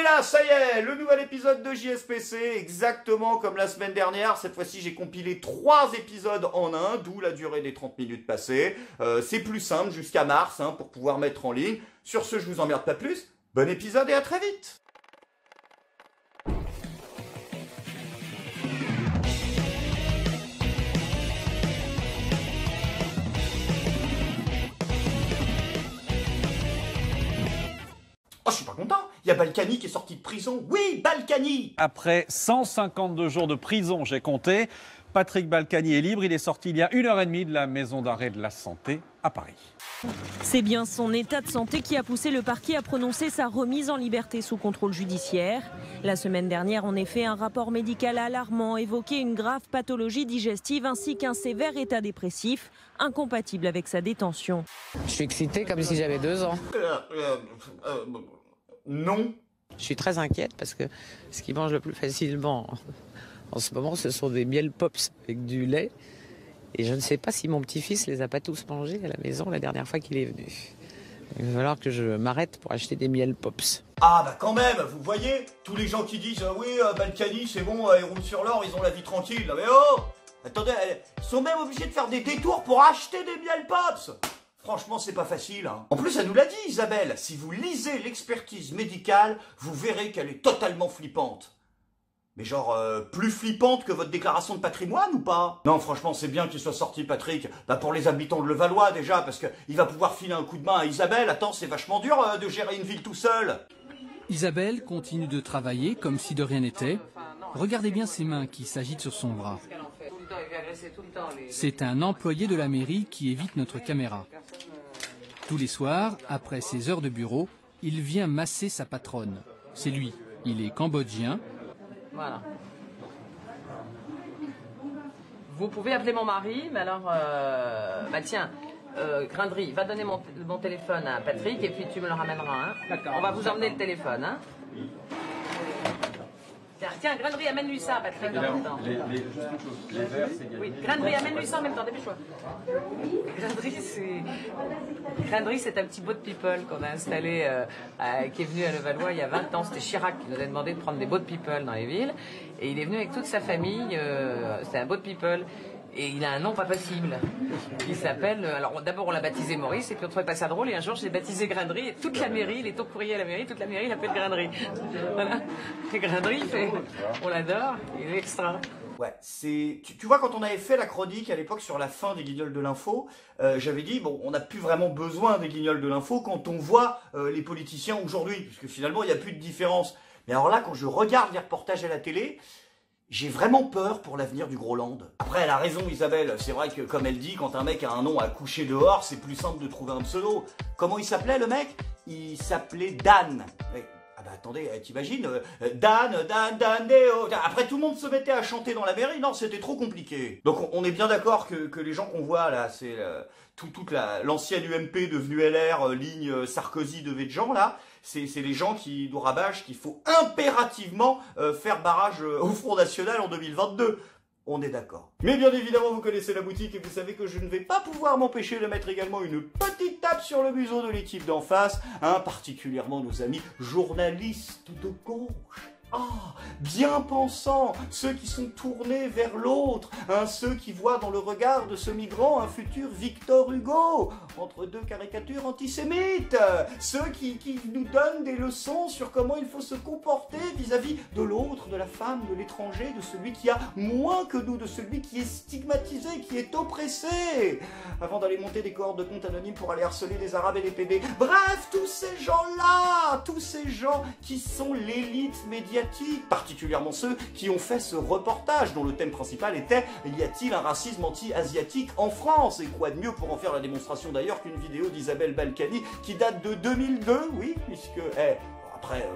là, ça y est, le nouvel épisode de JSPC, exactement comme la semaine dernière. Cette fois-ci, j'ai compilé 3 épisodes en un, d'où la durée des 30 minutes passées. C'est plus simple, jusqu'à mars, pour pouvoir mettre en ligne. Sur ce, je vous emmerde pas plus. Bon épisode et à très vite. Oh, je suis pas content. Il y a Balkany qui est sorti de prison. Oui, Balkany. Après 152 jours de prison, j'ai compté, Patrick Balkany est libre. Il est sorti il y a 1h30 de la maison d'arrêt de la santé à Paris. C'est bien son état de santé qui a poussé le parquet à prononcer sa remise en liberté sous contrôle judiciaire. La semaine dernière, en effet, un rapport médical alarmant évoquait une grave pathologie digestive ainsi qu'un sévère état dépressif, incompatible avec sa détention. Je suis excité comme si j'avais 2 ans. Non. Je suis très inquiète parce que ce qui mange le plus facilement en ce moment, ce sont des miel pops avec du lait. Et je ne sais pas si mon petit-fils les a pas tous mangés à la maison la dernière fois qu'il est venu. Il va falloir que je m'arrête pour acheter des miel pops. Ah bah quand même, vous voyez, tous les gens qui disent oui, Balkany c'est bon, ils roulent sur l'or, ils ont la vie tranquille. Mais oh, attendez, ils sont même obligés de faire des détours pour acheter des miel pops. Franchement, c'est pas facile. En plus, elle nous l'a dit, Isabelle, si vous lisez l'expertise médicale, vous verrez qu'elle est totalement flippante. Mais genre, plus flippante que votre déclaration de patrimoine ou pas? Non, franchement, c'est bien qu'il soit sorti, Patrick. Bah, pour les habitants de Levallois, déjà, parce qu'il va pouvoir filer un coup de main à Isabelle. Attends, c'est vachement dur de gérer une ville tout seul. Isabelle continue de travailler comme si de rien n'était. Regardez bien ses mains qui s'agitent sur son bras. C'est un employé de la mairie qui évite notre caméra. Tous les soirs, après ses heures de bureau, il vient masser sa patronne. C'est lui, il est cambodgien. Voilà. Vous pouvez appeler mon mari, mais alors, bah tiens, Grindry, va donner mon téléphone à Patrick et puis tu me le ramèneras. D'accord. On va vous emmener le téléphone. Tiens, Grindry, amène-lui ça, Patrick, en même temps. Les verres, c'est... Oui, Grindry, amène-lui ça en même temps, dépêche-toi. Grindry, c'est un petit boat people qu'on a installé, qui est venu à Levallois il y a 20 ans. C'était Chirac qui nous a demandé de prendre des boat people dans les villes. Et il est venu avec toute sa famille, c'est un boat people. Et il a un nom pas possible. Il s'appelle... Alors d'abord on l'a baptisé Maurice et puis on trouvait pas ça drôle. Et un jour je l'ai baptisé Grindry et toute la mairie, il est au courrier à la mairie, toute la mairie l'appelle Grindry. Voilà. Et Grindry, on l'adore, il est extra. Ouais, c'est... Tu vois, quand on avait fait la chronique à l'époque sur la fin des Guignols de l'info, j'avais dit, bon, on n'a plus vraiment besoin des Guignols de l'info quand on voit les politiciens aujourd'hui, puisque finalement il n'y a plus de différence. Mais alors là, quand je regarde les reportages à la télé, j'ai vraiment peur pour l'avenir du Groland. Après, elle a raison, Isabelle. C'est vrai que, comme elle dit, quand un mec a un nom à coucher dehors, c'est plus simple de trouver un pseudo. Comment il s'appelait, le mec? Il s'appelait Dan. Ah bah attendez, t'imagines Dan, Néo. Après, tout le monde se mettait à chanter dans la mairie. Non, c'était trop compliqué. Donc, on est bien d'accord que les gens qu'on voit, là, c'est toute l'ancienne UMP devenue LR, ligne Sarkozy de Védjan, là. C'est les gens qui nous rabâchent qu'il faut impérativement faire barrage au Front National en 2022. On est d'accord. Mais bien évidemment, vous connaissez la boutique et vous savez que je ne vais pas pouvoir m'empêcher de mettre également une petite tape sur le museau de l'équipe d'en face, particulièrement nos amis journalistes de gauche. Ah, bien pensants, ceux qui sont tournés vers l'autre, ceux qui voient dans le regard de ce migrant un futur Victor Hugo, entre deux caricatures antisémites, ceux qui nous donnent des leçons sur comment il faut se comporter vis-à-vis de l'autre, de la femme, de l'étranger, de celui qui a moins que nous, de celui qui est stigmatisé, qui est oppressé, avant d'aller monter des cohortes de comptes anonymes pour aller harceler des Arabes et des PD. Bref, tous ces gens-là, tous ces gens qui sont l'élite médiatique, particulièrement ceux qui ont fait ce reportage dont le thème principal était « Y a-t-il un racisme anti-asiatique en France ?» Et quoi de mieux pour en faire la démonstration d'ailleurs qu'une vidéo d'Isabelle Balkany qui date de 2002, oui, puisque, après...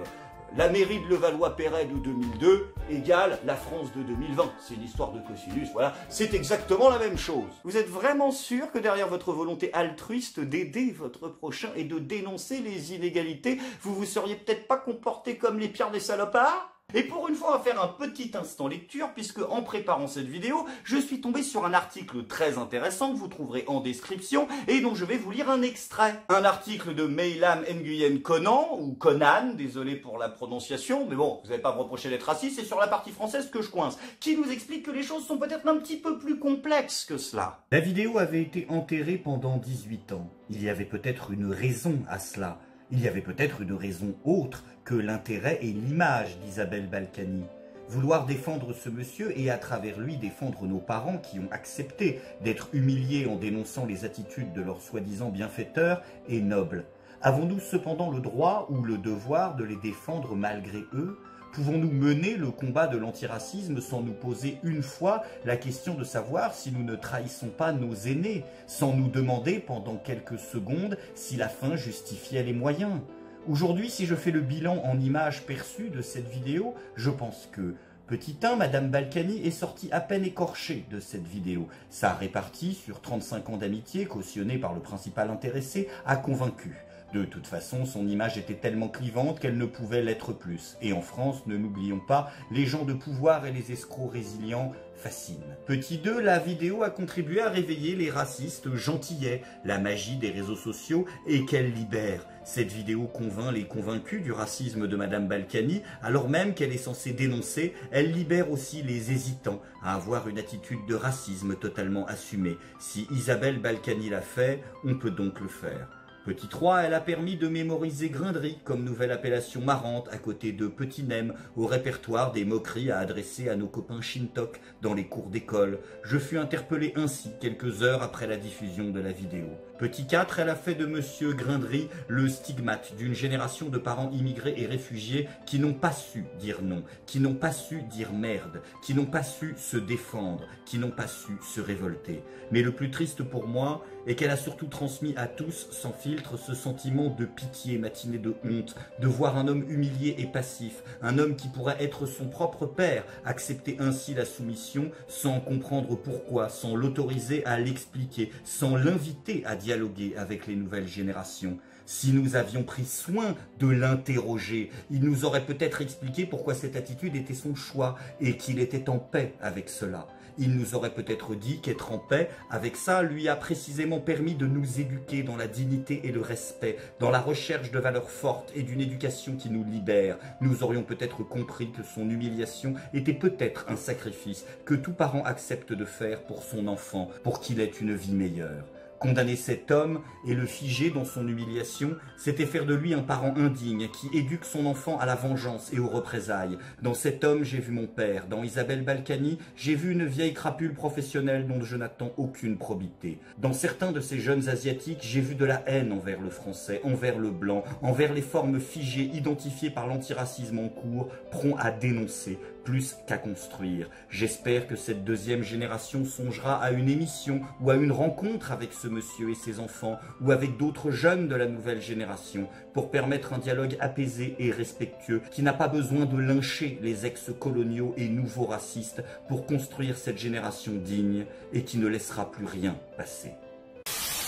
la mairie de Levallois-Perret de 2002 égale la France de 2020. C'est une histoire de cosinus, voilà. C'est exactement la même chose. Vous êtes vraiment sûr que derrière votre volonté altruiste d'aider votre prochain et de dénoncer les inégalités, vous vous seriez peut-être pas comporté comme les pires des salopards ? Et pour une fois, on va faire un petit instant lecture, puisque en préparant cette vidéo, je suis tombé sur un article très intéressant que vous trouverez en description, et dont je vais vous lire un extrait. Un article de Meylam Nguyen Conan, ou Conan, désolé pour la prononciation, mais bon, vous n'allez pas me reprocher d'être raciste, c'est sur la partie française que je coince, qui nous explique que les choses sont peut-être un petit peu plus complexes que cela. La vidéo avait été enterrée pendant 18 ans. Il y avait peut-être une raison à cela. Il y avait peut-être une raison autre que l'intérêt et l'image d'Isabelle Balkany. Vouloir défendre ce monsieur et à travers lui défendre nos parents qui ont accepté d'être humiliés en dénonçant les attitudes de leurs soi-disant bienfaiteurs est noble. Avons-nous cependant le droit ou le devoir de les défendre malgré eux ? Pouvons-nous mener le combat de l'antiracisme sans nous poser une fois la question de savoir si nous ne trahissons pas nos aînés, sans nous demander pendant quelques secondes si la fin justifiait les moyens ? Aujourd'hui, si je fais le bilan en images perçues de cette vidéo, je pense que, petit 1, Madame Balkany est sortie à peine écorchée de cette vidéo. Sa répartie sur 35 ans d'amitié, cautionnée par le principal intéressé, a convaincu. De toute façon, son image était tellement clivante qu'elle ne pouvait l'être plus. Et en France, ne l'oublions pas, les gens de pouvoir et les escrocs résilients fascinent. Petit 2, la vidéo a contribué à réveiller les racistes gentillets, la magie des réseaux sociaux et qu'elle libère. Cette vidéo convainc les convaincus du racisme de Madame Balkany, alors même qu'elle est censée dénoncer, elle libère aussi les hésitants à avoir une attitude de racisme totalement assumée. Si Isabelle Balkany l'a fait, on peut donc le faire. Petit 3, elle a permis de mémoriser Grindry comme nouvelle appellation marrante à côté de Petit Nem au répertoire des moqueries à adresser à nos copains Shintok dans les cours d'école. Je fus interpellé ainsi quelques heures après la diffusion de la vidéo. Petit 4, elle a fait de Monsieur Grindry le stigmate d'une génération de parents immigrés et réfugiés qui n'ont pas su dire non, qui n'ont pas su dire merde, qui n'ont pas su se défendre, qui n'ont pas su se révolter. Mais le plus triste pour moi est qu'elle a surtout transmis à tous, sans filtre, ce sentiment de pitié matiné de honte, de voir un homme humilié et passif, un homme qui pourrait être son propre père, accepter ainsi la soumission sans comprendre pourquoi, sans l'autoriser à l'expliquer, sans l'inviter à dialoguer avec les nouvelles générations. Si nous avions pris soin de l'interroger, il nous aurait peut-être expliqué pourquoi cette attitude était son choix et qu'il était en paix avec cela. Il nous aurait peut-être dit qu'être en paix avec ça lui a précisément permis de nous éduquer dans la dignité et le respect, dans la recherche de valeurs fortes et d'une éducation qui nous libère. Nous aurions peut-être compris que son humiliation était peut-être un sacrifice que tout parent accepte de faire pour son enfant, pour qu'il ait une vie meilleure. Condamner cet homme et le figer dans son humiliation, c'était faire de lui un parent indigne qui éduque son enfant à la vengeance et aux représailles. Dans cet homme, j'ai vu mon père. Dans Isabelle Balkany, j'ai vu une vieille crapule professionnelle dont je n'attends aucune probité. Dans certains de ces jeunes asiatiques, j'ai vu de la haine envers le français, envers le blanc, envers les formes figées identifiées par l'antiracisme en cours, prompt à dénoncer, plus qu'à construire. J'espère que cette deuxième génération songera à une émission ou à une rencontre avec ce monsieur et ses enfants ou avec d'autres jeunes de la nouvelle génération pour permettre un dialogue apaisé et respectueux qui n'a pas besoin de lyncher les ex-coloniaux et nouveaux racistes pour construire cette génération digne et qui ne laissera plus rien passer.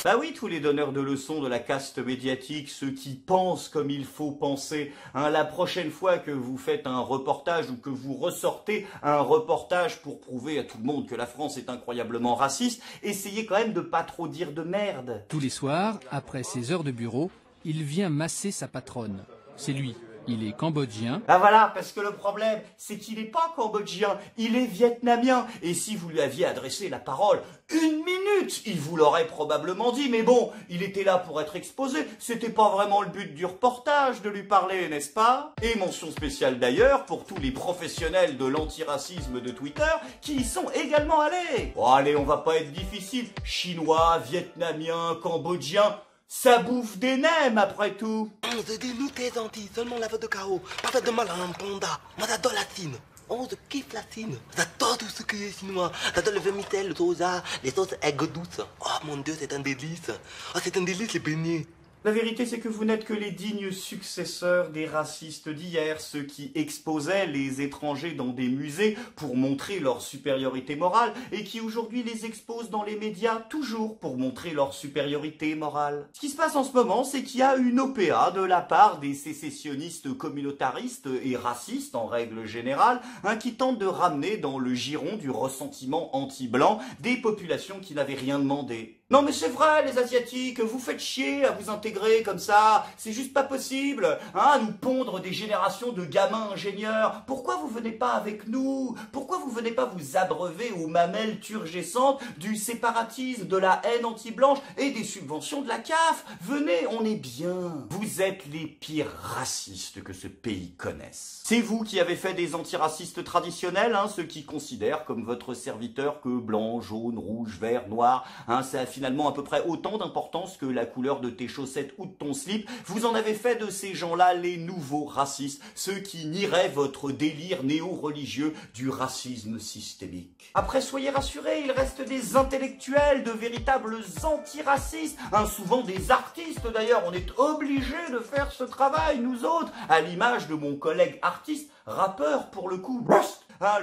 Bah oui, tous les donneurs de leçons de la caste médiatique, ceux qui pensent comme il faut penser, hein, la prochaine fois que vous faites un reportage ou que vous ressortez un reportage pour prouver à tout le monde que la France est incroyablement raciste, essayez quand même de pas trop dire de merde. Tous les soirs, après ses heures de bureau, il vient masser sa patronne. C'est lui. Il est cambodgien. Ah voilà, parce que le problème, c'est qu'il n'est pas cambodgien, il est vietnamien. Et si vous lui aviez adressé la parole 1 minute, il vous l'aurait probablement dit. Mais bon, il était là pour être exposé, c'était pas vraiment le but du reportage de lui parler, n'est-ce pas? Et mention spéciale d'ailleurs pour tous les professionnels de l'antiracisme de Twitter qui y sont également allés. Bon allez, on va pas être difficile, chinois, vietnamiens, cambodgiens... Ça bouffe des nems après tout. Je dis nous t'es gentil, seulement la voix de chaos. Pas fait de mal à un panda. Moi j'adore la Chine. Oh je kiffe la Chine. J'adore tout ce qui est chinois. J'adore le vermicelle, le soja, les sauces aigres douces. Oh mon dieu c'est un délice. Oh c'est un délice les beignets. La vérité, c'est que vous n'êtes que les dignes successeurs des racistes d'hier, ceux qui exposaient les étrangers dans des musées pour montrer leur supériorité morale et qui aujourd'hui les exposent dans les médias toujours pour montrer leur supériorité morale. Ce qui se passe en ce moment, c'est qu'il y a une OPA de la part des sécessionnistes communautaristes et racistes en règle générale, qui tentent de ramener dans le giron du ressentiment anti-blanc des populations qui n'avaient rien demandé. Non mais c'est vrai, les Asiatiques, vous faites chier à vous intégrer comme ça, c'est juste pas possible, à nous pondre des générations de gamins ingénieurs. Pourquoi vous venez pas avec nous? Pourquoi vous venez pas vous abreuver aux mamelles turgescentes du séparatisme, de la haine anti-blanche et des subventions de la CAF? Venez, on est bien. Vous êtes les pires racistes que ce pays connaisse. C'est vous qui avez fait des antiracistes traditionnels, ceux qui considèrent comme votre serviteur que blanc, jaune, rouge, vert, noir, ça a finalement à peu près autant d'importance que la couleur de tes chaussettes ou de ton slip. Vous en avez fait de ces gens-là les nouveaux racistes, ceux qui nieraient votre délire néo-religieux du racisme systémique. Après, soyez rassurés, il reste des intellectuels, de véritables antiracistes, souvent des artistes d'ailleurs. On est obligé de faire ce travail, nous autres, à l'image de mon collègue artiste, rappeur pour le coup,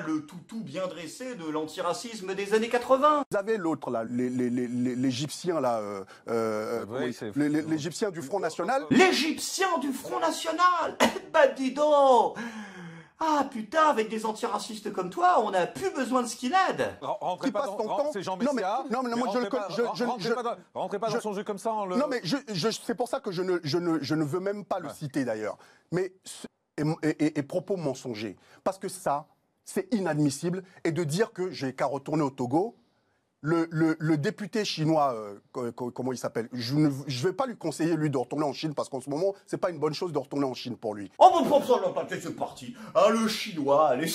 le toutou bien dressé de l'antiracisme des années 80. Vous avez l'autre là, l'Égyptien là, l'Égyptien du Front National. L'Égyptien du Front National. Bah dis donc. Ah putain, avec des antiracistes comme toi, on n'a plus besoin de skinhead. Rentrez pas dans... C'est Jean Messia. Non mais moi rentrez pas dans son jeu comme ça. Non mais c'est pour ça que je ne veux même pas le citer d'ailleurs. Mais et propos mensongers, parce que ça, c'est inadmissible. Et de dire que j'ai qu'à retourner au Togo, le député chinois, comment il s'appelle, je ne vais pas lui conseiller, lui, de retourner en Chine, parce qu'en ce moment, c'est pas une bonne chose de retourner en Chine pour lui. Oh, bon, c'est parti. Le chinois, allez.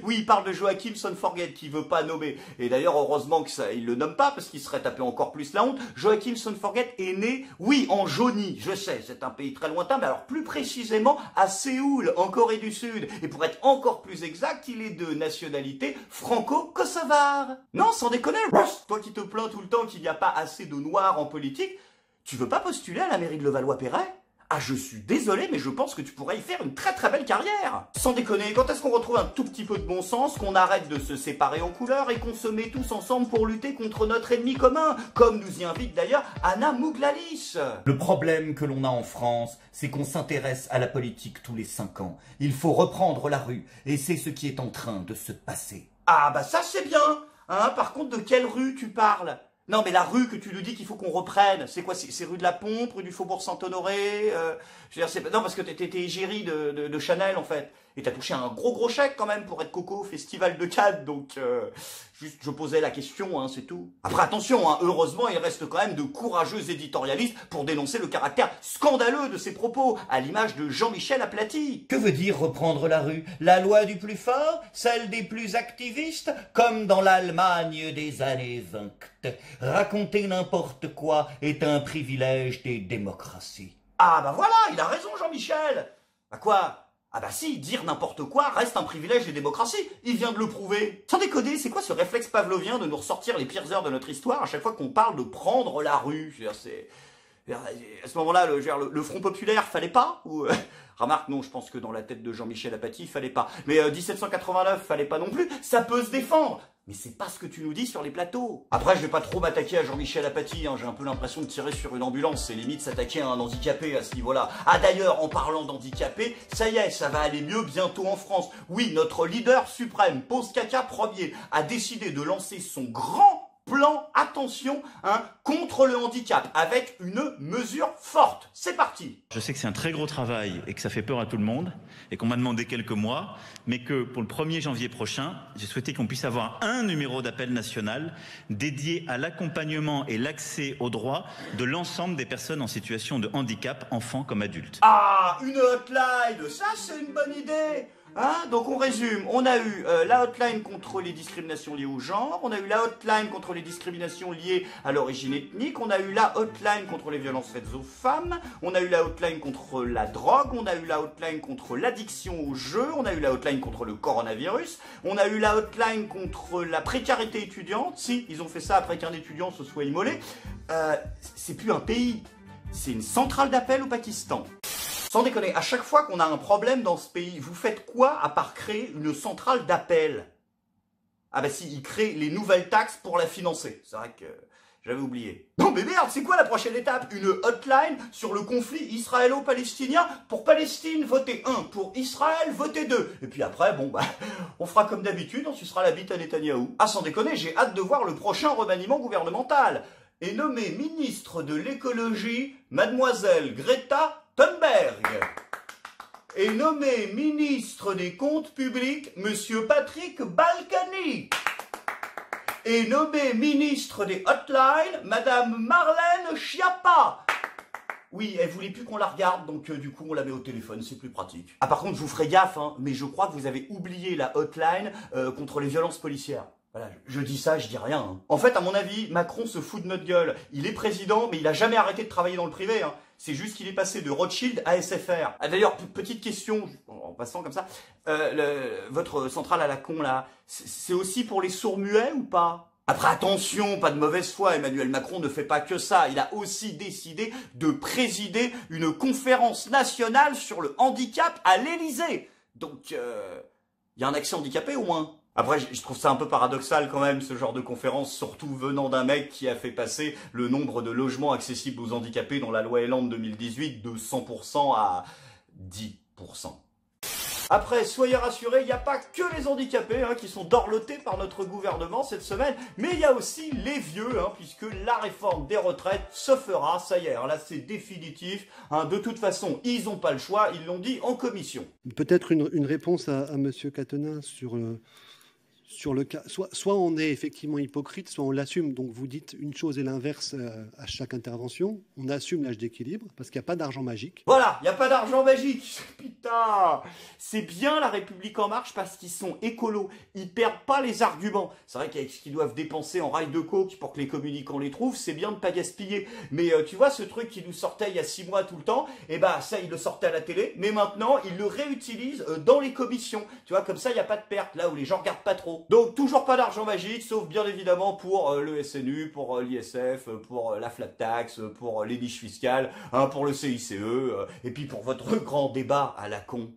Oui, il parle de Joachim Sonforget, qui veut pas nommer. Et d'ailleurs, heureusement que ça, il le nomme pas, parce qu'il serait tapé encore plus la honte. Joachim Sonforget est né, oui, en Joni, je sais, c'est un pays très lointain, mais alors plus précisément à Séoul, en Corée du Sud. Et pour être encore plus exact, il est de nationalité franco-kosovare. Non, sans déconner. Toi qui te plains tout le temps qu'il n'y a pas assez de noirs en politique, tu veux pas postuler à la mairie de Levallois-Perret? Ah, je suis désolé, mais je pense que tu pourrais y faire une très très belle carrière. Sans déconner, quand est-ce qu'on retrouve un tout petit peu de bon sens, qu'on arrête de se séparer en couleurs et qu'on se met tous ensemble pour lutter contre notre ennemi commun, comme nous y invite d'ailleurs Anna Mouglalis? Le problème que l'on a en France, c'est qu'on s'intéresse à la politique tous les 5 ans. Il faut reprendre la rue, et c'est ce qui est en train de se passer. Ah bah ça c'est bien. Par contre, de quelle rue tu parles? Non, mais la rue que tu nous dis qu'il faut qu'on reprenne, c'est quoi? C'est rue de la Pompe, rue du Faubourg Saint-Honoré? Je veux dire, non, parce que t'étais égérie de Chanel, en fait. Et t'as touché un gros chèque, quand même, pour être Coco au Festival de Cannes. Donc, juste, je posais la question, c'est tout. Après, attention, heureusement, il reste quand même de courageux éditorialistes pour dénoncer le caractère scandaleux de ces propos, à l'image de Jean-Michel Aplathy. Que veut dire reprendre la rue? La loi du plus fort? Celle des plus activistes? Comme dans l'Allemagne des années 20. Raconter n'importe quoi est un privilège des démocraties. Ah bah voilà, il a raison Jean-Michel. Bah quoi? Ah bah si, dire n'importe quoi reste un privilège des démocraties. Il vient de le prouver. Sans déconner, c'est quoi ce réflexe pavlovien de nous ressortir les pires heures de notre histoire à chaque fois qu'on parle de prendre la rue? Je veux dire, à ce moment-là, le Front Populaire, fallait pas? Ou remarque, non, je pense que dans la tête de Jean-Michel Apathy, fallait pas. Mais 1789, fallait pas non plus. Ça peut se défendre. Mais c'est pas ce que tu nous dis sur les plateaux. Après, je vais pas trop m'attaquer à Jean-Michel Apathy, j'ai un peu l'impression de tirer sur une ambulance, c'est limite s'attaquer à un handicapé à ce niveau-là. Ah d'ailleurs, en parlant d'handicapé, ça y est, ça va aller mieux bientôt en France. Oui, notre leader suprême, Pose Caca Premier, a décidé de lancer son grand plan, attention, contre le handicap, avec une mesure forte. C'est parti. Je sais que c'est un très gros travail et que ça fait peur à tout le monde et qu'on m'a demandé quelques mois, mais que pour le 1er janvier prochain, j'ai souhaité qu'on puisse avoir un numéro d'appel national dédié à l'accompagnement et l'accès aux droits de l'ensemble des personnes en situation de handicap, enfants comme adultes. Ah, une hotline, ça c'est une bonne idée. Donc on résume, on a eu la hotline contre les discriminations liées au genre, on a eu la hotline contre les discriminations liées à l'origine ethnique, on a eu la hotline contre les violences faites aux femmes, on a eu la hotline contre la drogue, on a eu la hotline contre l'addiction au jeu, on a eu la hotline contre le coronavirus, on a eu la hotline contre la précarité étudiante. Si, ils ont fait ça après qu'un étudiant se soit immolé. C'est plus un pays. C'est une centrale d'appel au Pakistan. Sans déconner, à chaque fois qu'on a un problème dans ce pays, vous faites quoi à part créer une centrale d'appel? Ah bah si, ils créent les nouvelles taxes pour la financer. C'est vrai que j'avais oublié. Non mais merde, c'est quoi la prochaine étape? Une hotline sur le conflit israélo-palestinien? Pour Palestine, votez 1. Pour Israël, votez 2. Et puis après, bon bah, on fera comme d'habitude, on sucera la bite à Netanyahou. Ah sans déconner, j'ai hâte de voir le prochain remaniement gouvernemental. Et nommé ministre de l'écologie, mademoiselle Greta Thunberg. Et nommé ministre des comptes publics, monsieur Patrick Balkany. Et nommé ministre des hotlines, madame Marlène Schiappa. Oui, elle voulait plus qu'on la regarde, donc du coup on la met au téléphone, c'est plus pratique. Ah par contre, je vous ferai gaffe, hein, mais je crois que vous avez oublié la hotline contre les violences policières. Voilà, je dis ça, je dis rien. Hein. En fait, à mon avis, Macron se fout de notre gueule. Il est président, mais il a jamais arrêté de travailler dans le privé. Hein. C'est juste qu'il est passé de Rothschild à SFR. Ah, d'ailleurs, petite question, en passant comme ça, votre centrale à la con là, c'est aussi pour les sourds-muets ou pas? Après attention, pas de mauvaise foi, Emmanuel Macron ne fait pas que ça. Il a aussi décidé de présider une conférence nationale sur le handicap à l'Élysée. Donc, il y a un accès handicapé au moins. Après, je trouve ça un peu paradoxal quand même, ce genre de conférence, surtout venant d'un mec qui a fait passer le nombre de logements accessibles aux handicapés dans la loi Elan de 2018 de 100% à 10%. Après, soyez rassurés, il n'y a pas que les handicapés hein, qui sont dorlotés par notre gouvernement cette semaine, mais il y a aussi les vieux, hein, puisque la réforme des retraites se fera, ça y est, hein, là c'est définitif, hein, de toute façon, ils n'ont pas le choix, ils l'ont dit en commission. Peut-être une réponse à Monsieur Catenin sur le cas, soit on est effectivement hypocrite, soit on l'assume. Donc vous dites une chose et l'inverse à chaque intervention. On assume l'âge d'équilibre parce qu'il n'y a pas d'argent magique. Voilà, il n'y a pas d'argent magique. Putain, c'est bien la République en marche parce qu'ils sont écolos. Ils perdent pas les arguments. C'est vrai qu'avec ce qu'ils doivent dépenser en rails de coke pour que les communicants les trouvent, c'est bien de pas gaspiller. Mais tu vois, ce truc qui nous sortait il y a 6 mois tout le temps, et bah ça, ils le sortaient à la télé. Mais maintenant, ils le réutilisent dans les commissions. Tu vois, comme ça, il n'y a pas de perte là où les gens regardent pas trop. Donc toujours pas d'argent magique, sauf bien évidemment pour le SNU, pour l'ISF, pour la flat tax, pour les niches fiscales, hein, pour le CICE, et puis pour votre grand débat à la con.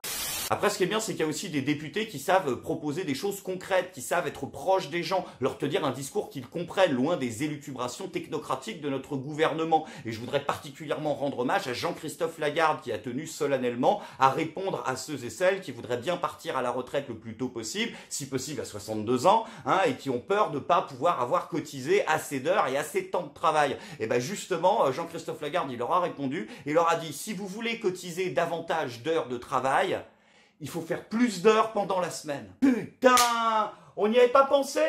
Après, ce qui est bien, c'est qu'il y a aussi des députés qui savent proposer des choses concrètes, qui savent être proches des gens, leur tenir un discours qu'ils comprennent, loin des élucubrations technocratiques de notre gouvernement. Et je voudrais particulièrement rendre hommage à Jean-Christophe Lagarde, qui a tenu solennellement à répondre à ceux et celles qui voudraient bien partir à la retraite le plus tôt possible, si possible à 62 ans, hein, et qui ont peur de ne pas pouvoir avoir cotisé assez d'heures et assez de temps de travail. Et ben justement, Jean-Christophe Lagarde, il leur a répondu, et leur a dit, si vous voulez cotiser davantage d'heures de travail, il faut faire plus d'heures pendant la semaine. Putain, on n'y avait pas pensé.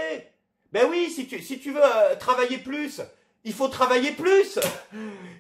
Ben oui, si tu veux travailler plus, il faut travailler plus.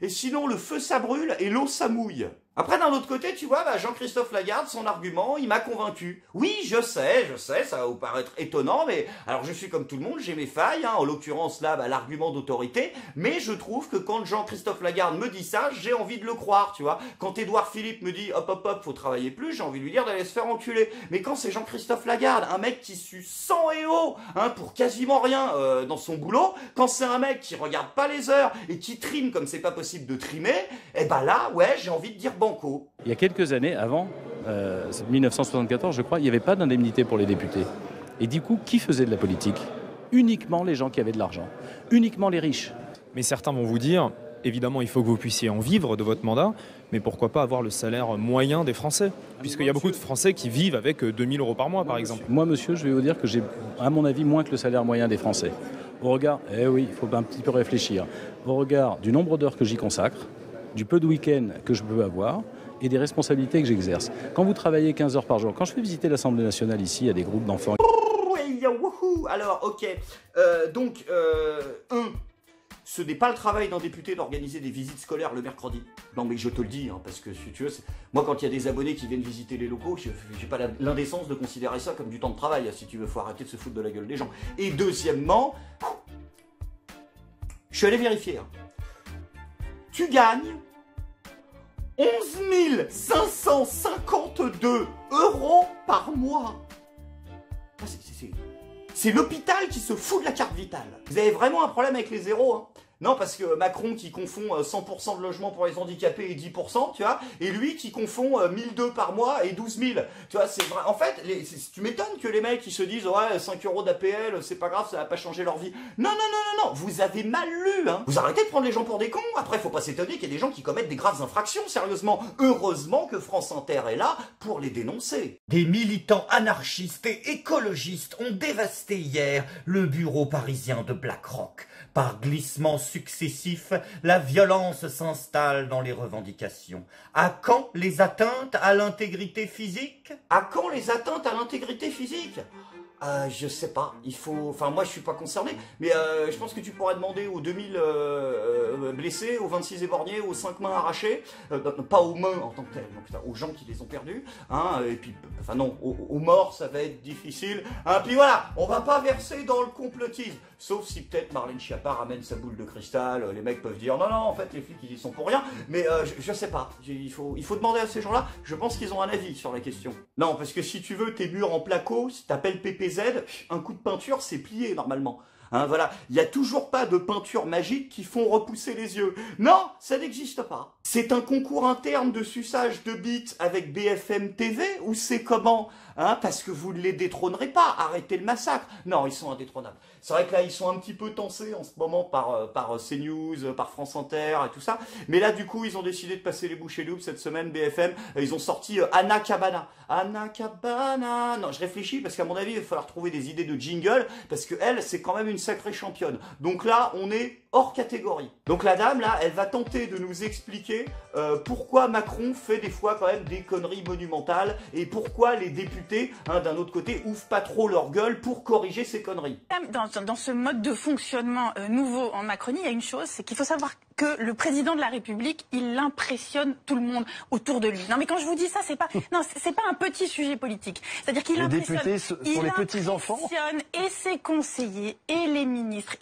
Et sinon, le feu ça brûle et l'eau ça mouille. Après, d'un autre côté, tu vois, Jean-Christophe Lagarde, son argument, il m'a convaincu. Oui, je sais, ça va vous paraître étonnant, mais alors je suis comme tout le monde, j'ai mes failles, hein, en l'occurrence là, l'argument d'autorité, mais je trouve que quand Jean-Christophe Lagarde me dit ça, j'ai envie de le croire, tu vois. Quand Édouard Philippe me dit, hop, faut travailler plus, j'ai envie de lui dire d'aller se faire enculer. Mais quand c'est Jean-Christophe Lagarde, un mec qui sue sang et eau, hein, pour quasiment rien dans son boulot, quand c'est un mec qui regarde pas les heures et qui trime comme c'est pas possible de trimer, eh ben là, ouais, j'ai envie de dire banco. Il y a quelques années, avant, 1974 je crois, il n'y avait pas d'indemnité pour les députés. Et du coup, qui faisait de la politique? Uniquement les gens qui avaient de l'argent, uniquement les riches. Mais certains vont vous dire, évidemment il faut que vous puissiez en vivre de votre mandat, mais pourquoi pas avoir le salaire moyen des Français? Puisqu'il y a beaucoup de Français qui vivent avec 2000 € par mois par exemple. Moi monsieur, je vais vous dire que j'ai, à mon avis, moins que le salaire moyen des Français. Au regard, oui, il faut un petit peu réfléchir, au regard du nombre d'heures que j'y consacre, du peu de week-end que je peux avoir, et des responsabilités que j'exerce. Quand vous travaillez 15 heures par jour, quand je fais visiter l'Assemblée nationale ici, il y a des groupes d'enfants... Alors, ok, ce n'est pas le travail d'un député d'organiser des visites scolaires le mercredi. Non mais je te le dis, hein, parce que si tu veux, moi quand il y a des abonnés qui viennent visiter les locaux, j'ai pas l'indécence de considérer ça comme du temps de travail, si tu veux, faut arrêter de se foutre de la gueule des gens. Et deuxièmement, je suis allé vérifier. Hein. Tu gagnes 11 552 € par mois. C'est l'hôpital qui se fout de la carte vitale. Vous avez vraiment un problème avec les zéros, hein. Non, parce que Macron qui confond 100% de logements pour les handicapés et 10%, tu vois, et lui qui confond 1002 par mois et 12 000. Tu vois, c'est vrai. En fait, tu m'étonnes que les mecs qui se disent ouais, 5 euros d'APL, c'est pas grave, ça va pas changer leur vie. Non, vous avez mal lu, hein. Vous arrêtez de prendre les gens pour des cons. Après, faut pas s'étonner qu'il y ait des gens qui commettent des graves infractions, sérieusement. Heureusement que France Inter est là pour les dénoncer. Des militants anarchistes et écologistes ont dévasté hier le bureau parisien de BlackRock. Par glissements successifs, la violence s'installe dans les revendications. À quand les atteintes à l'intégrité physique? À quand les atteintes à l'intégrité physique? Je sais pas, il faut... Enfin, moi, je suis pas concerné, mais je pense que tu pourrais demander aux 2000 blessés, aux 26 éborgnés, aux 5 mains arrachées, pas aux mains en tant que telles, donc aux gens qui les ont perdus, hein, et puis, enfin non, aux morts, ça va être difficile, hein, puis voilà, on va pas verser dans le complotisme, sauf si peut-être Marlène Schiappa ramène sa boule de cristal, les mecs peuvent dire, non, en fait, les flics, ils y sont pour rien, mais je sais pas, il faut demander à ces gens-là, je pense qu'ils ont un avis sur la question. Non, parce que si tu veux tes murs en placo, si t'appelles PPZ, un coup de peinture, c'est plié normalement. Hein, voilà, il n'y a toujours pas de peinture magique qui font repousser les yeux. Non, ça n'existe pas. C'est un concours interne de suçage de bites avec BFM TV ou c'est comment? Hein, parce que vous ne les détrônerez pas, arrêtez le massacre. Non, ils sont indétrônables. C'est vrai que là, ils sont un petit peu tensés en ce moment par CNews, par France Inter et tout ça. Mais là, du coup, ils ont décidé de passer les bouchées doubles cette semaine, BFM. Ils ont sorti Anna Cabana. Anna Cabana. Non, je réfléchis parce qu'à mon avis, il va falloir trouver des idées de jingle parce que elle, c'est quand même une sacrée championne. Donc là, on est hors catégorie. Donc la dame, là, elle va tenter de nous expliquer pourquoi Macron fait des fois quand même des conneries monumentales et pourquoi les députés, hein, d'un autre côté, ouvrent pas trop leur gueule pour corriger ces conneries. Dans ce mode de fonctionnement nouveau en Macronie, il y a une chose, c'est qu'il faut savoir que le président de la République, il impressionne tout le monde autour de lui. Non, mais quand je vous dis ça, c'est pas un petit sujet politique. C'est-à-dire qu'il impressionne. Les députés sont les petits enfants. Et ses conseillers et les ministres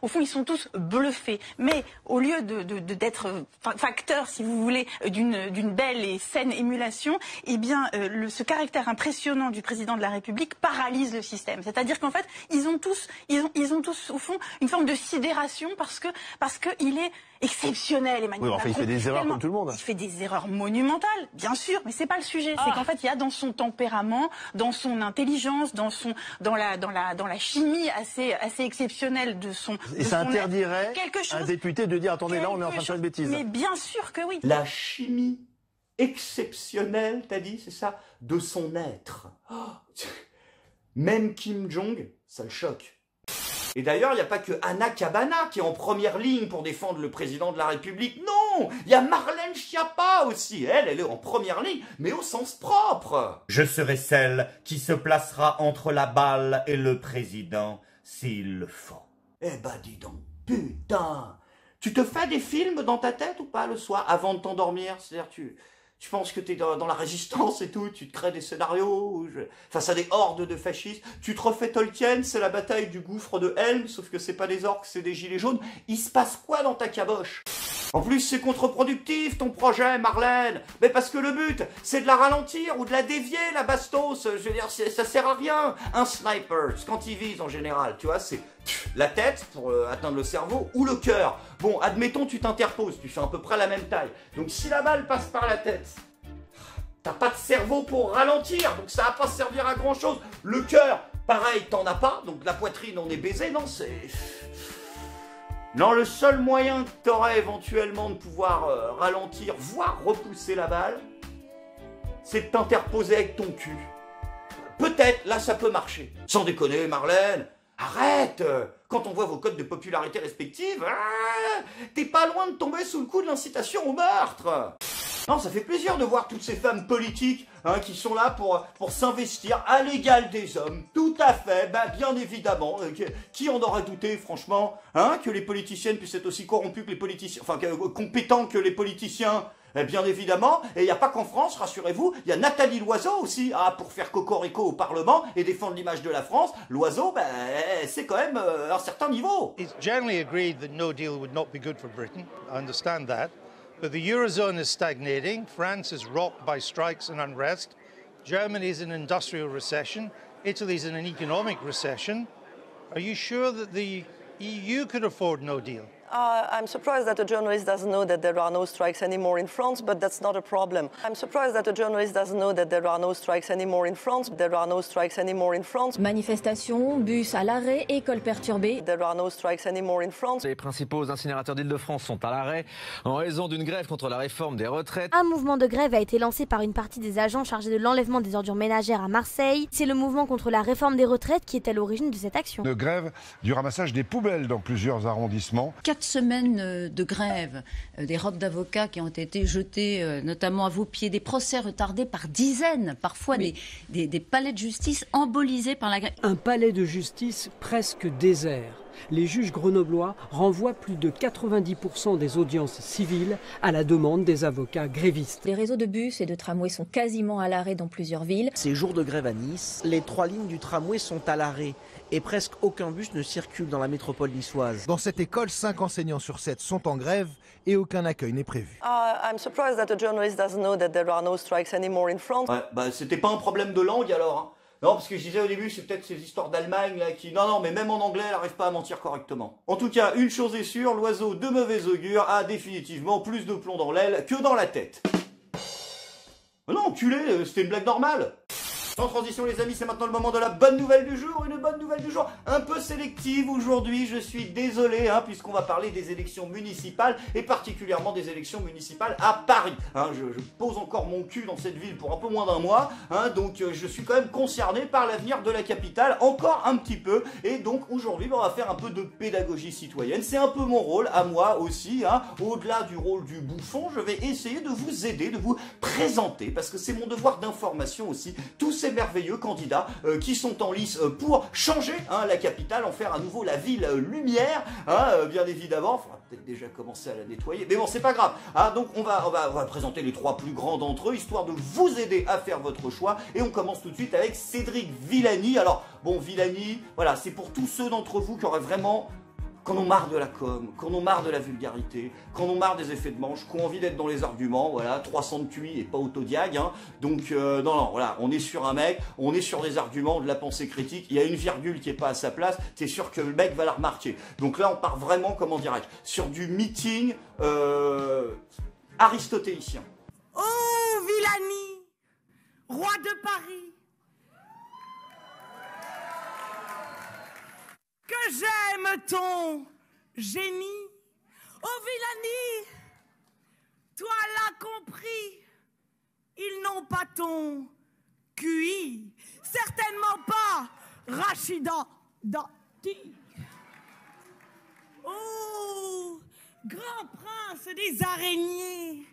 au fond, ils sont tous bluffés. Mais au lieu d'être facteur, si vous voulez, d'une belle et saine émulation, eh bien, ce caractère impressionnant du président de la République paralyse le système. C'est-à-dire qu'en fait, ils ont tous au fond une forme de sidération parce que il est exceptionnel, Emmanuel Macron. Il fait des erreurs comme tout le monde. Il fait des erreurs monumentales, bien sûr, mais c'est pas le sujet. C'est qu'en fait, il y a dans son tempérament, dans son intelligence, dans la chimie assez exceptionnelle de son. Et ça interdirait un député de dire attendez, là, on est en train de faire une bêtise. Mais bien sûr que oui. La chimie exceptionnelle, t'as dit, c'est ça, de son être. Oh, même Kim Jong, ça le choque. Et d'ailleurs, il n'y a pas que Anna Cabana qui est en première ligne pour défendre le président de la République. Non, il y a Marlène Schiappa aussi. Elle est en première ligne, mais au sens propre. Je serai celle qui se placera entre la balle et le président, s'il le faut. Eh ben dis donc, putain. Tu te fais des films dans ta tête ou pas le soir, avant de t'endormir? C'est-à-dire, tu penses que t'es dans la résistance et tout, tu te crées des scénarios face à des hordes de fascistes. Tu te refais Tolkien, c'est la bataille du gouffre de Helm, sauf que c'est pas des orques, c'est des gilets jaunes. Il se passe quoi dans ta caboche? En plus, c'est contre-productif ton projet, Marlène. Mais parce que le but, c'est de la ralentir ou de la dévier, la bastos. Je veux dire, ça sert à rien. Un sniper, quand il vise en général, tu vois, c'est la tête pour atteindre le cerveau ou le cœur. Bon, admettons, tu t'interposes, tu fais à peu près la même taille. Donc si la balle passe par la tête, t'as pas de cerveau pour ralentir, donc ça va pas servir à grand chose. Le cœur, pareil, t'en as pas, donc la poitrine, on est baisé, non, c'est... Non, le seul moyen que t'aurais éventuellement de pouvoir ralentir, voire repousser la balle, c'est de t'interposer avec ton cul. Peut-être, là, ça peut marcher. Sans déconner, Marlène, arrête! Quand on voit vos codes de popularité respectives, t'es pas loin de tomber sous le coup de l'incitation au meurtre. Non, ça fait plaisir de voir toutes ces femmes politiques qui sont là pour s'investir à l'égal des hommes. Tout à fait, bien évidemment. Qui en aurait douté, franchement, que les politiciennes puissent être aussi corrompues que les politiciens, enfin, compétents que les politiciens. Bien évidemment, et il n'y a pas qu'en France, rassurez-vous, il y a Nathalie Loiseau aussi, pour faire cocorico au Parlement et défendre l'image de la France. Loiseau, c'est quand même un certain niveau. It's generally agreed that no deal would not be good for Britain. I understand that. But the Eurozone is stagnating, France is rocked by strikes and unrest, Germany is in industrial recession, Italy is in an economic recession. Are you sure that the EU could afford no deal. I'm surprised that the journalist doesn't know that there are no strikes anymore in France, but that's not a problem. I'm surprised that the journalist doesn't know that there are no strikes anymore in France. There are no strikes anymore in France. Manifestations, bus à l'arrêt, écoles perturbées. There are no strikes anymore in France. Les principaux incinérateurs d'Île-de-France sont à l'arrêt en raison d'une grève contre la réforme des retraites. Un mouvement de grève a été lancé par une partie des agents chargés de l'enlèvement des ordures ménagères à Marseille. C'est le mouvement contre la réforme des retraites qui est à l'origine de cette action. Une grève du ramassage des poubelles dans plusieurs arrondissements. 4 semaines de grève, des robes d'avocats qui ont été jetées notamment à vos pieds, des procès retardés par dizaines, parfois des palais de justice embolisés par la grève. Un palais de justice presque désert. Les juges grenoblois renvoient plus de 90% des audiences civiles à la demande des avocats grévistes. Les réseaux de bus et de tramways sont quasiment à l'arrêt dans plusieurs villes. Ces jours de grève à Nice, les 3 lignes du tramway sont à l'arrêt et presque aucun bus ne circule dans la métropole niçoise. Dans cette école, 5 enseignants sur 7 sont en grève et aucun accueil n'est prévu. I'm surprised that the journalist doesn't know that there are no strikes anymore in France. Ouais, bah c'était pas un problème de langue alors. Hein. Non, parce que je disais au début, c'est peut-être ces histoires d'Allemagne là qui... Non, mais même en anglais, elle n'arrive pas à mentir correctement. En tout cas, une chose est sûre, l'oiseau de mauvais augure a définitivement plus de plomb dans l'aile que dans la tête. Mais non, enculé, c'était une blague normale. Sans transition les amis, c'est maintenant le moment de la bonne nouvelle du jour. Une bonne nouvelle du jour un peu sélective aujourd'hui, je suis désolé, hein, puisqu'on va parler des élections municipales et particulièrement des élections municipales à Paris. Hein, je pose encore mon cul dans cette ville pour un peu moins d'un mois, hein, donc je suis quand même concerné par l'avenir de la capitale, encore un petit peu. Et donc aujourd'hui, on va faire un peu de pédagogie citoyenne. C'est un peu mon rôle, à moi aussi, hein, au-delà du rôle du bouffon, je vais essayer de vous aider, de vous présenter, parce que c'est mon devoir d'information aussi, tous ces merveilleux candidats qui sont en lice pour changer hein, la capitale, en faire à nouveau la ville lumière, hein, bien évidemment. Il faudra peut-être déjà commencer à la nettoyer, mais bon, c'est pas grave. Hein, donc on va présenter les 3 plus grands d'entre eux, histoire de vous aider à faire votre choix. Et on commence tout de suite avec Cédric Villani. Alors, bon, Villani, voilà, c'est pour tous ceux d'entre vous qui auraient vraiment... Qu'on en marre de la com, qu'on en marre de la vulgarité, qu'on en marre des effets de manche, qu'on a envie d'être dans les arguments, voilà, 300 de QI et pas autodiag, hein. Donc non, voilà, on est sur un mec, on est sur des arguments, de la pensée critique, il y a une virgule qui est pas à sa place, c'est sûr que le mec va la remarquer. Donc là, on part vraiment, comment dirais-je, sur du meeting aristotélicien. Oh, Villani, roi de Paris, que j'aime ton génie. Oh Villani, toi l'as compris, ils n'ont pas ton QI, certainement pas Rachida Dati. Oh, grand prince des araignées,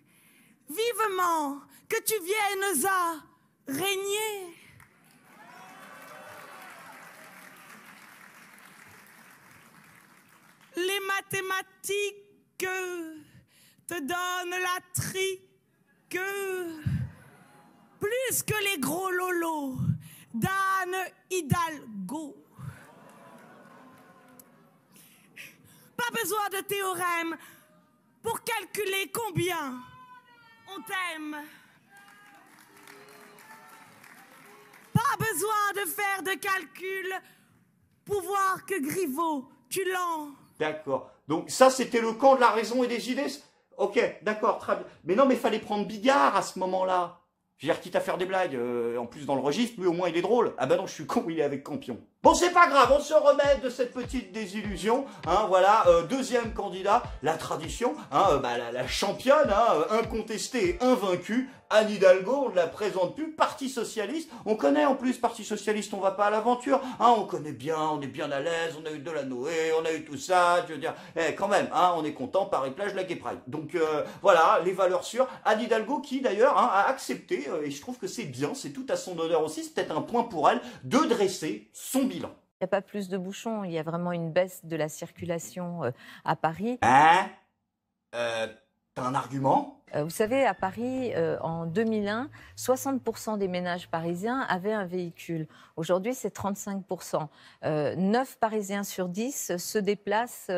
vivement que tu viennes à régner. Les mathématiques te donnent la trique, plus que les gros lolos d'Anne Hidalgo. Pas besoin de théorème pour calculer combien on t'aime. Pas besoin de faire de calcul pour voir que Griveaux, tu l'en... D'accord. Donc ça, c'était le camp de la raison et des idées. Ok, d'accord, très bien. Mais non, mais fallait prendre Bigard à ce moment-là. Je veux dire, quitte à faire des blagues. En plus, dans le registre, lui, au moins, il est drôle. Ah ben non, je suis con, il est avec Campion. Bon, c'est pas grave, on se remet de cette petite désillusion. Hein, voilà, deuxième candidat, la tradition, hein, la championne, hein, incontestée et invaincue, Anne Hidalgo, on ne la présente plus, Parti Socialiste. On connaît en plus Parti Socialiste, on va pas à l'aventure. Hein, on connaît bien, on est bien à l'aise, on a eu Delanoë, on a eu tout ça, je veux dire, quand même, hein, on est content, Paris-Plage, la Gay Pride. Donc voilà, les valeurs sûres. Anne Hidalgo qui d'ailleurs hein, a accepté, et je trouve que c'est bien, c'est tout à son honneur aussi, c'est peut-être un point pour elle, de dresser son bilan. Il n'y a pas plus de bouchons, il y a vraiment une baisse de la circulation à Paris. Hein t'as un argument ? Vous savez, à Paris, en 2001, 60% des ménages parisiens avaient un véhicule. Aujourd'hui, c'est 35%. 9 Parisiens sur 10 se déplacent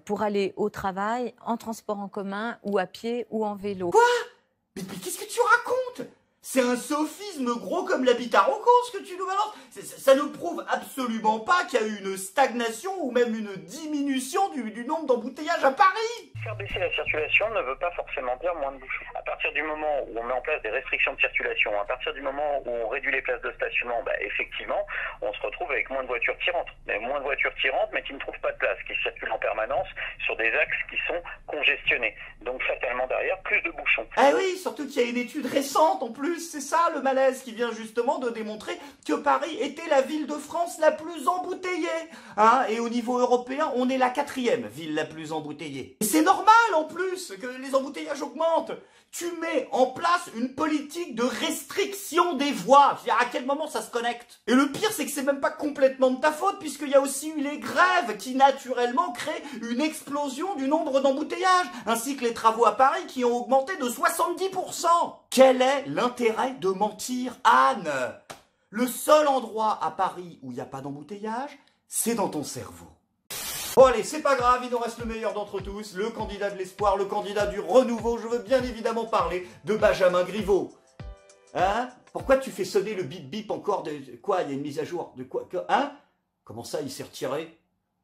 pour aller au travail en transport en commun ou à pied ou en vélo. Quoi ? Mais qu'est-ce que tu racontes ? C'est un sophisme gros comme la bite à Rocco, ce que tu nous balances. Ça ne prouve absolument pas qu'il y a eu une stagnation ou même une diminution du nombre d'embouteillages à Paris. Faire baisser la circulation ne veut pas forcément dire moins de bouchons. À partir du moment où on met en place des restrictions de circulation, à partir du moment où on réduit les places de stationnement, effectivement, on se retrouve avec moins de voitures tirantes. Mais moins de voitures tirantes, mais qui ne trouvent pas de place, qui circulent en permanence sur des axes qui sont congestionnés. Donc fatalement derrière, plus de bouchons. Ah oui, surtout qu'il y a une étude récente en plus, c'est ça le malaise qui vient justement de démontrer que Paris était la ville de France la plus embouteillée. Hein, et au niveau européen, on est la 4e ville la plus embouteillée. Et c'est normal en plus que les embouteillages augmentent. Tu mets en place une politique de restriction des voies. Je veux dire, à quel moment ça se connecte? Et le pire, c'est que c'est même pas complètement de ta faute, puisqu'il y a aussi eu les grèves qui naturellement créent une explosion du nombre d'embouteillages, ainsi que les travaux à Paris qui ont augmenté de 70%. Quel est l'intérêt de mentir, Anne? Le seul endroit à Paris où il n'y a pas d'embouteillage, c'est dans ton cerveau. Bon allez, c'est pas grave, il nous reste le meilleur d'entre tous, le candidat de l'espoir, le candidat du renouveau. Je veux bien évidemment parler de Benjamin Griveaux. Hein? Pourquoi tu fais sonner le bip bip encore de quoi? Il y a une mise à jour de quoi? Hein? Comment ça, il s'est retiré?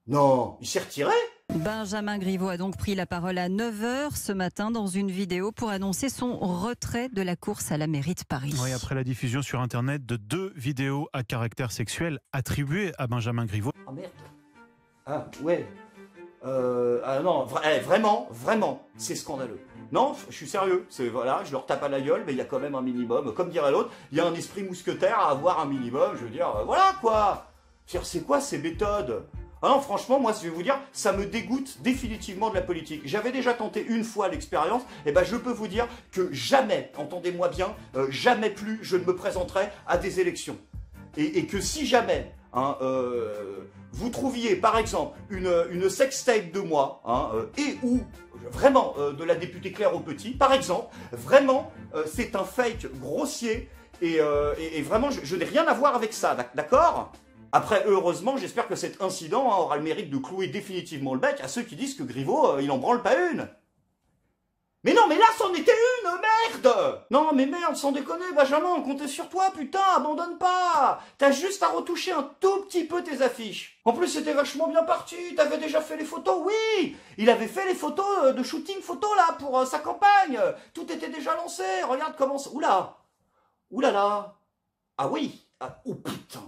Non, il s'est retiré? Benjamin Griveaux a donc pris la parole à 9 h ce matin dans une vidéo pour annoncer son retrait de la course à la mairie de Paris. Oui, après la diffusion sur Internet de 2 vidéos à caractère sexuel attribuées à Benjamin Griveaux. Oh merde. Ah ouais. Ah non, vraiment, c'est scandaleux. Non, je suis sérieux. C'est voilà, je leur tape à la gueule, mais il y a quand même un minimum. Comme dirait l'autre, il y a un esprit mousquetaire à avoir un minimum. Je veux dire, voilà quoi. C'est quoi ces méthodes? Ah non, franchement, moi, je vais vous dire, ça me dégoûte définitivement de la politique. J'avais déjà tenté une fois l'expérience, et ben je peux vous dire que jamais, entendez-moi bien, jamais plus je ne me présenterai à des élections. Et que si jamais vous trouviez par exemple une sextape de moi et ou vraiment de la députée Claire au Petit, par exemple, vraiment c'est un fake grossier et vraiment je n'ai rien à voir avec ça, d'accord? Après, heureusement, j'espère que cet incident aura le mérite de clouer définitivement le bec à ceux qui disent que Griveaux, il en branle pas une. Mais non, mais là, c'en était une, merde! Non, mais merde, sans déconner, Benjamin, on comptait sur toi, putain, abandonne pas! T'as juste à retoucher un tout petit peu tes affiches. En plus, c'était vachement bien parti, t'avais déjà fait les photos, oui! Il avait fait les photos de shooting photo, là, pour sa campagne. Tout était déjà lancé, regarde comment ça... Oula! Oulala! Ah oui! Ah, oh putain!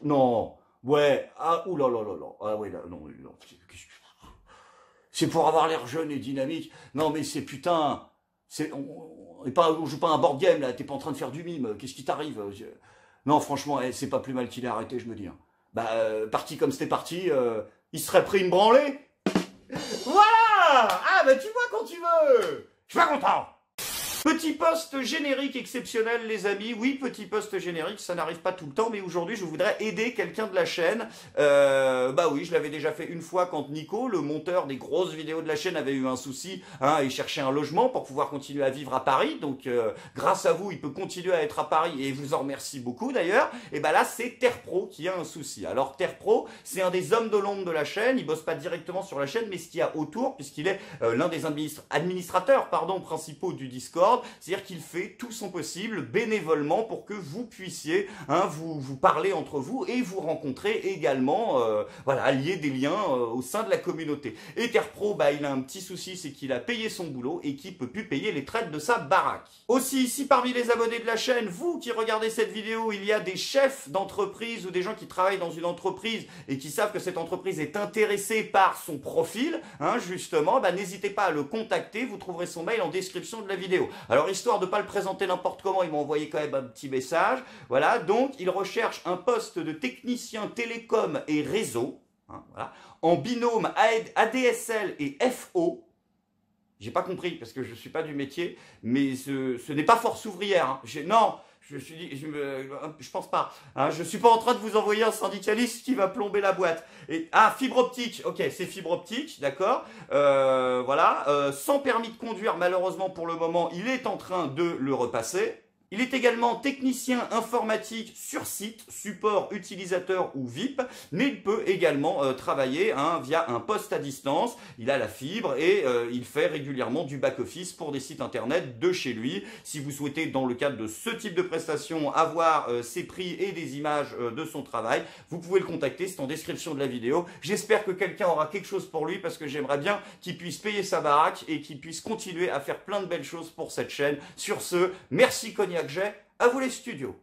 Non! Ouais! Ah, oulalala! Ah oui, là, non, non. C'est pour avoir l'air jeune et dynamique. Non, mais c'est putain. On joue pas un board game, là. T'es pas en train de faire du mime. Qu'est-ce qui t'arrive? Non, franchement, c'est pas plus mal qu'il ait arrêté, je me dis. Parti comme c'était parti, il serait pris une branlée. Voilà! Ah, bah tu vois quand tu veux. Je suis pas content. Petit post générique exceptionnel, les amis. Oui, petit post générique, ça n'arrive pas tout le temps, mais aujourd'hui, je voudrais aider quelqu'un de la chaîne. Bah oui, je l'avais déjà fait une fois quand Nico, le monteur des grosses vidéos de la chaîne, avait eu un souci et cherchait un logement pour pouvoir continuer à vivre à Paris. Donc, grâce à vous, il peut continuer à être à Paris et vous en remercie beaucoup d'ailleurs. Et bah là, c'est TerrePro qui a un souci. Alors, TerrePro, c'est un des hommes de l'ombre de la chaîne. Il bosse pas directement sur la chaîne, mais ce qu'il y a autour, puisqu'il est l'un des administrateurs principaux du Discord. C'est-à-dire qu'il fait tout son possible bénévolement pour que vous puissiez vous parler entre vous et vous rencontrer également, voilà, lier des liens au sein de la communauté. Et TerrePro, bah, il a un petit souci, c'est qu'il a payé son boulot et qu'il peut plus payer les traites de sa baraque. Aussi, si parmi les abonnés de la chaîne, vous qui regardez cette vidéo, il y a des chefs d'entreprise ou des gens qui travaillent dans une entreprise et qui savent que cette entreprise est intéressée par son profil, justement, bah, n'hésitez pas à le contacter, vous trouverez son mail en description de la vidéo. Alors, histoire de ne pas le présenter n'importe comment, il m'a envoyé quand même un petit message. Voilà, donc il recherche un poste de technicien télécom et réseau, voilà, en binôme ADSL et FO. J'ai pas compris parce que je suis pas du métier, mais ce n'est pas force ouvrière. Non, je pense pas. Je suis pas en train de vous envoyer un syndicaliste qui va plomber la boîte. Fibre optique. Ok, c'est fibre optique, d'accord. Voilà. Sans permis de conduire, malheureusement pour le moment, il est en train de le repasser. Il est également technicien informatique sur site, support utilisateur ou VIP, mais il peut également travailler via un poste à distance. Il a la fibre et il fait régulièrement du back-office pour des sites internet de chez lui. Si vous souhaitez, dans le cadre de ce type de prestation, avoir ses prix et des images de son travail, vous pouvez le contacter, c'est en description de la vidéo. J'espère que quelqu'un aura quelque chose pour lui parce que j'aimerais bien qu'il puisse payer sa baraque et qu'il puisse continuer à faire plein de belles choses pour cette chaîne. Sur ce, merci Cognac Jet, à vous les studios.